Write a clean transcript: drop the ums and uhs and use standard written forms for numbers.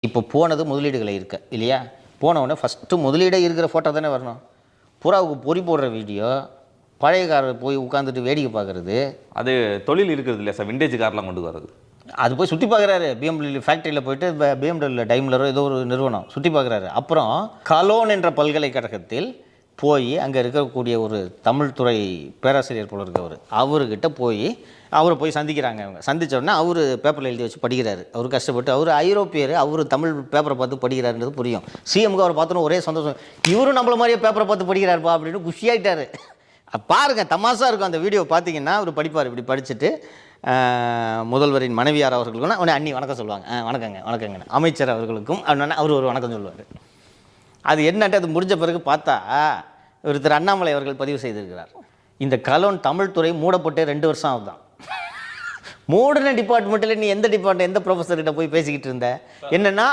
இப்போ போனது முதலீடுகளை இருக்க இல்லையா? போனவுடனே ஃபஸ்ட்டு முதலீடே இருக்கிற ஃபோட்டோ தானே வரணும். புறாவுக்கு பொறி போடுற வீடியோ, பழைய காரை போய் உட்காந்துட்டு வேடிக்கை பார்க்குறது. அது தொழில் இருக்கிறது இல்லையா சார், விண்டேஜ் கார்லாம் கொண்டு வரது. அது போய் சுற்றி பார்க்குறாரு. பிஎம்டபிள்யூ ஃபேக்ட்ரியில் போயிட்டு பிஎம்டபிள்யூ டைம்லரோ ஏதோ ஒரு நிறுவனம் சுற்றி பார்க்குறாரு. அப்புறம் கலோன் என்ற பல்கலைக்கழகத்தில் போய் அங்கே இருக்கக்கூடிய ஒரு தமிழ் துறை பேராசிரியர் போல இருக்கவர், அவர்கிட்ட போய் அவரை போய் சந்திக்கிறாங்க. அவங்க சந்தித்த உடனே அவர் பேப்பரில் எழுதி வச்சு படிக்கிறாரு. அவர் கஷ்டப்பட்டு அவர் ஐரோப்பியர், அவர் தமிழ் பேப்பரை பார்த்து படிக்கிறாருன்றது புரியும். சிஎம்க்கு அவரை பார்த்தோன்னு ஒரே சந்தோஷம், இவரும் நம்மள மாதிரியே பேப்பரை பார்த்து படிக்கிறாருப்பா அப்படின்னு குஷியாயிட்டார். பாருங்கள், தமாசா இருக்கும் அந்த வீடியோ பார்த்தீங்கன்னா. அவர் படிப்பார். இப்படி படிச்சுட்டு முதல்வரின் மனைவியார் அவர்களுக்கும் உடனே அண்ணி வணக்கம் சொல்லுவாங்க. வணக்கங்க வணக்கங்க. அமைச்சர் அவர்களுக்கும் அவர் ஒரு வணக்கம் சொல்லுவார். அது என்னட்டு அது முடிஞ்ச பிறகு பார்த்தா ஒருத்தர் அண்ணாமலை அவர்கள் பதிவு செய்திருக்கிறார், இந்த கலோன் தமிழ் துறை மூடப்பட்டே 2 வருஷம் ஆகுதான். மூடின டிபார்ட்மெண்ட்டில் நீ எந்த ப்ரொஃபஸர்கிட்ட போய் பேசிக்கிட்டு இருந்த? என்னென்னா